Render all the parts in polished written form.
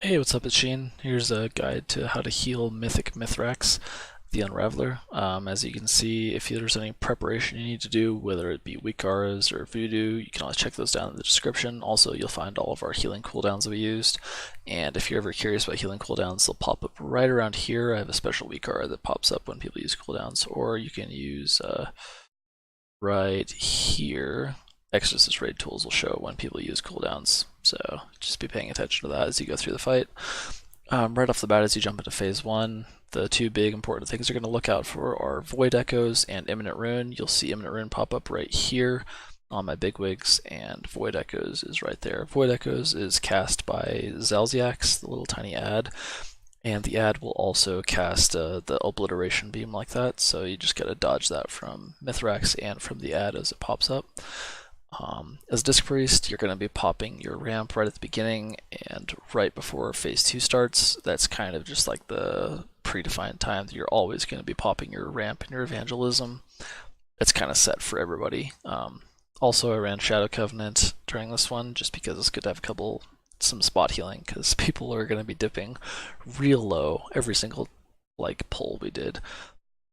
Hey, what's up, it's Sheen. Here's a guide to how to heal Mythic Mythrax, the Unraveler. As you can see, if there's any preparation you need to do, whether it be Weakauras or Voodoo, you can always check those down in the description. Also, you'll find all of our healing cooldowns that we used. And if you're ever curious about healing cooldowns, they'll pop up right around here. I have a special Weakara that pops up when people use cooldowns, or you can use right here. Exorcist raid tools will show when people use cooldowns, so just be paying attention to that as you go through the fight. Right off the bat, as you jump into phase 1, the two big important things you're going to look out for are Void Echoes and Imminent Ruin. You'll see Imminent Ruin pop up right here on my bigwigs, and Void Echoes is right there. Void Echoes is cast by Zalziax, the little tiny ad, and the ad will also cast the Obliteration Beam like that, so you just gotta dodge that from Mythrax and from the ad as it pops up. As Disc Priest, you're going to be popping your ramp right at the beginning and right before phase 2 starts. That's kind of just like the predefined time that you're always going to be popping your ramp and your evangelism. It's kind of set for everybody. Also, I ran Shadow Covenant during this one just because it's good to have some spot healing, because people are going to be dipping real low every single pull we did.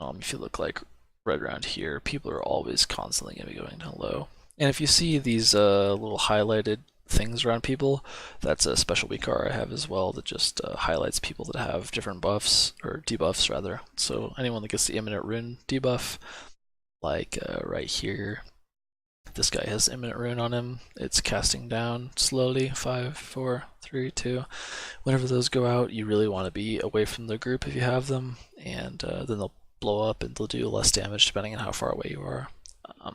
If you look like right around here, people are always constantly going to be going down low. And if you see these little highlighted things around people, that's a special Weakara I have as well that just highlights people that have different buffs, or debuffs rather. So anyone that gets the Imminent Ruin debuff, like right here, this guy has Imminent Ruin on him. It's casting down slowly, 5, 4, 3, 2. Whenever those go out, you really want to be away from the group if you have them, and then they'll blow up and they'll do less damage depending on how far away you are.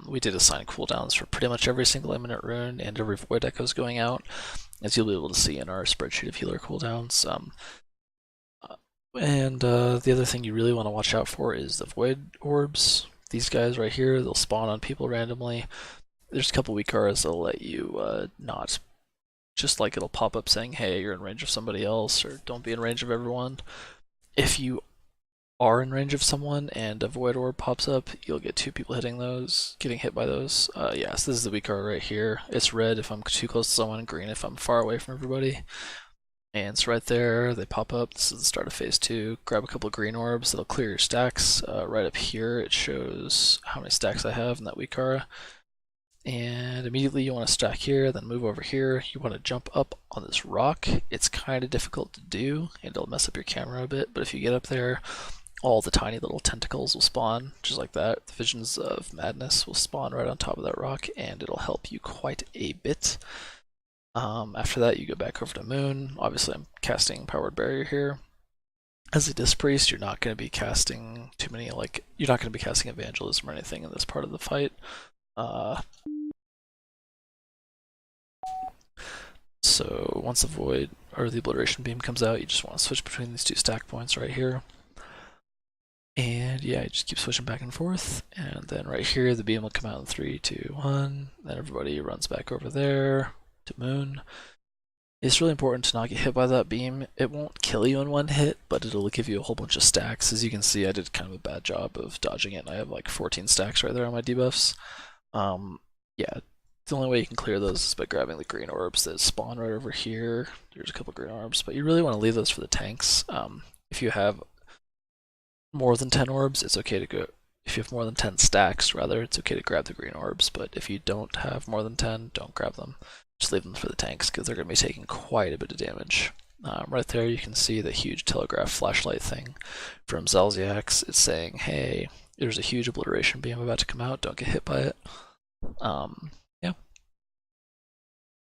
We did assign cooldowns for pretty much every single Imminent Ruin and every Void Echoes going out, as you'll be able to see in our spreadsheet of healer cooldowns. The other thing you really want to watch out for is the Void Orbs. These guys right here, they'll spawn on people randomly. There's a couple Weakauras that'll let you not, just like it'll pop up saying, hey, you're in range of somebody else, or don't be in range of everyone. If you are in range of someone and a Void Orb pops up, you'll get two people getting hit by those. Yes, this is the Weakara right here. It's red if I'm too close to someone, and green if I'm far away from everybody. And it's right there, they pop up. This is the start of phase 2. Grab a couple of green orbs, that'll clear your stacks. Right up here, it shows how many stacks I have in that Weakara. And immediately you want to stack here, then move over here. You want to jump up on this rock. It's kind of difficult to do, and it'll mess up your camera a bit, but if you get up there, all the tiny little tentacles will spawn, just like that. The Visions of Madness will spawn right on top of that rock, and it'll help you quite a bit. After that, you go back over to Moon. Obviously, I'm casting Powered Barrier here. As a Disc Priest, you're not going to be casting too many, you're not going to be casting Evangelism or anything in this part of the fight. So once the Void, or the Obliteration Beam comes out, you just want to switch between these two stack points right here. And yeah, you just keep switching back and forth, and then right here the beam will come out in 3, 2, 1. Then everybody runs back over there to Moon. It's really important to not get hit by that beam. It won't kill you in one hit, but it'll give you a whole bunch of stacks. As you can see, I did kind of a bad job of dodging it, and I have like 14 stacks right there on my debuffs. Yeah, the only way you can clear those is by grabbing the green orbs that spawn right over here. There's a couple green orbs, but you really want to leave those for the tanks. If you have more than 10 orbs, it's okay to go. If you have more than 10 stacks, rather, it's okay to grab the green orbs, but if you don't have more than 10, don't grab them. Just leave them for the tanks, because they're going to be taking quite a bit of damage. Right there, you can see the huge telegraph flashlight thing from Zalziax. It's saying, hey, there's a huge obliteration beam about to come out, don't get hit by it. Yeah.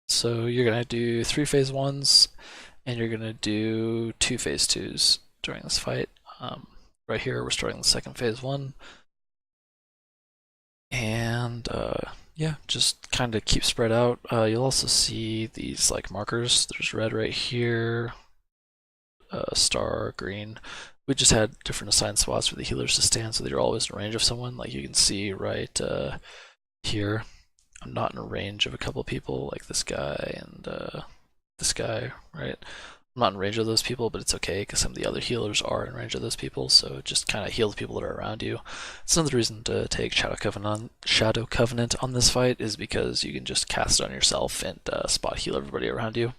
So you're going to do 3 phase 1s, and you're going to do 2 phase 2s during this fight. Right here, we're starting the second phase 1. And yeah, just kind of keep spread out. You'll also see these markers. There's red right here, star, green. We just had different assigned spots for the healers to stand so that you're always in range of someone. Like you can see right here, I'm not in range of a couple people, like this guy and this guy, right? I'm not in range of those people, but it's okay because some of the other healers are in range of those people, so just kind of heal the people that are around you. It's another reason to take Shadow Covenant on this fight is because you can just cast it on yourself and spot heal everybody around you.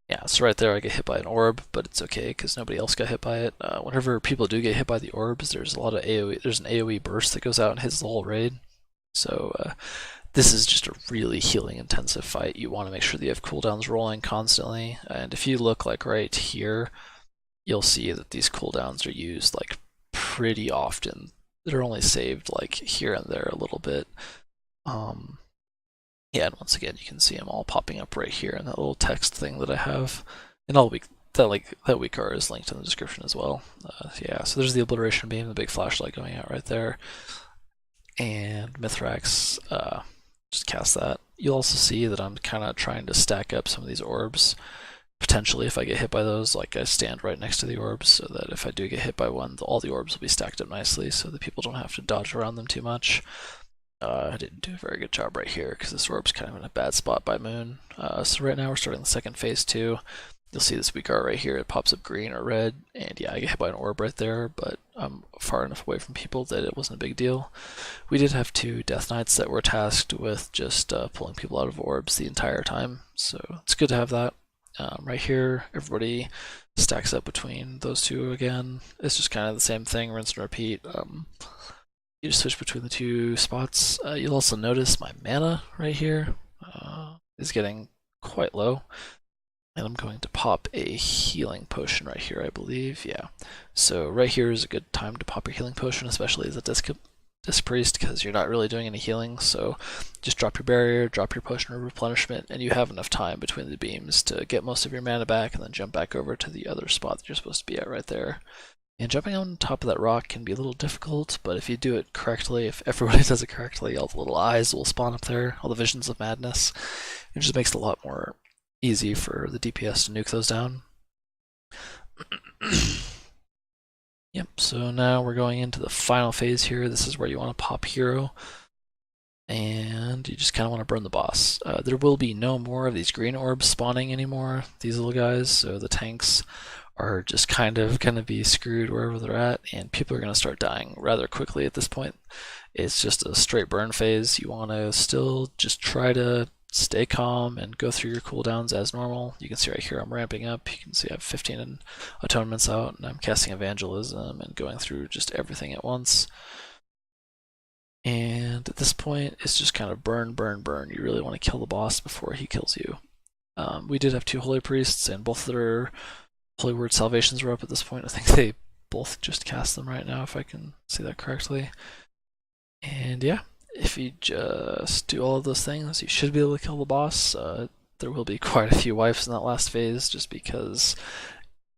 Yeah, so right there I get hit by an orb, but it's okay because nobody else got hit by it. Whenever people do get hit by the orbs, there's a lot of AoE. There's an AoE burst that goes out and hits the whole raid. So this is just a really healing intensive fight. You want to make sure that you have cooldowns rolling constantly. And if you look like right here, you'll see that these cooldowns are used like pretty often. They're only saved like here and there a little bit. Yeah, and once again, you can see them all popping up right here in that little text thing that I have. And all week that Weakauras is linked in the description as well. Yeah, so there's the obliteration beam, the big flashlight going out right there, and Mythrax. Just cast that. You'll also see that I'm kind of trying to stack up some of these orbs. Potentially, if I get hit by those, like I stand right next to the orbs, so that if I do get hit by one, all the orbs will be stacked up nicely, so that people don't have to dodge around them too much. I didn't do a very good job right here because this orb's kind of in a bad spot by Moon. So right now we're starting the second phase 2. You'll see this Weakauras right here. It pops up green or red, and yeah, I get hit by an orb right there, but I'm far enough away from people that it wasn't a big deal. We did have 2 Death Knights that were tasked with just pulling people out of orbs the entire time, so it's good to have that. Right here, everybody stacks up between those 2 again. It's just kind of the same thing, rinse and repeat. You just switch between the 2 spots. You'll also notice my mana right here is getting quite low. And I'm going to pop a healing potion right here, I believe. Yeah. So right here is a good time to pop your healing potion, especially as a disc priest, because you're not really doing any healing. So just drop your barrier, drop your potion of replenishment, and you have enough time between the beams to get most of your mana back and then jump back over to the other spot that you're supposed to be at right there. And jumping on top of that rock can be a little difficult, but if you do it correctly, if everybody does it correctly, all the little eyes will spawn up there, all the visions of madness. It just makes it a lot more easy for the DPS to nuke those down. Yep, so now we're going into the final phase here. This is where you want to pop hero, and you just kind of want to burn the boss. There will be no more of these green orbs spawning anymore, these little guys, so the tanks are just kind of going to be screwed wherever they're at, and people are going to start dying rather quickly at this point. It's just a straight burn phase. You want to still just try to stay calm and go through your cooldowns as normal. You can see right here I'm ramping up. You can see I have 15 atonements out, and I'm casting evangelism and going through just everything at once. And at this point, it's just kind of burn, burn, burn. You really want to kill the boss before he kills you. We did have 2 holy priests, and both their Holy Word Salvations were up at this point. I think they both just cast them right now, if I can see that correctly. And yeah, if you just do all of those things, you should be able to kill the boss. There will be quite a few wipes in that last phase, just because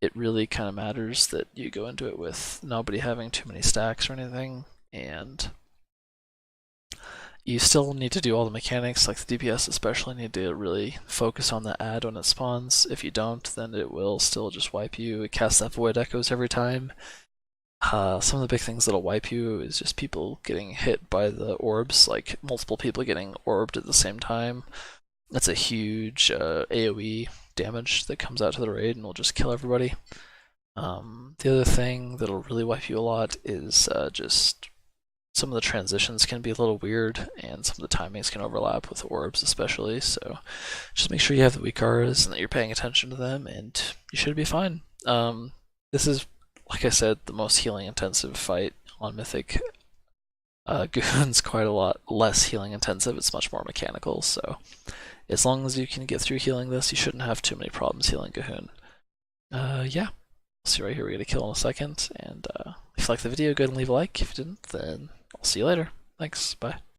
it really kind of matters that you go into it with nobody having too many stacks or anything, and you still need to do all the mechanics, like the DPS especially need to really focus on the ad when it spawns. If you don't, then it will still just wipe you. It casts that void echoes every time. Some of the big things that'll wipe you is just people getting hit by the orbs, like multiple people getting orbed at the same time. That's a huge AoE damage that comes out to the raid and will just kill everybody. The other thing that'll really wipe you a lot is just some of the transitions can be a little weird, and some of the timings can overlap with orbs especially, so just make sure you have the Weakauras and that you're paying attention to them, and you should be fine. This is, like I said, the most healing intensive fight on Mythic. Goon's quite a lot less healing intensive, it's much more mechanical, so as long as you can get through healing this, you shouldn't have too many problems healing Gahoon. Yeah. See right here, we get a kill in a second, and if you like the video, go ahead and leave a like. If you didn't, then I'll see you later. Thanks, bye.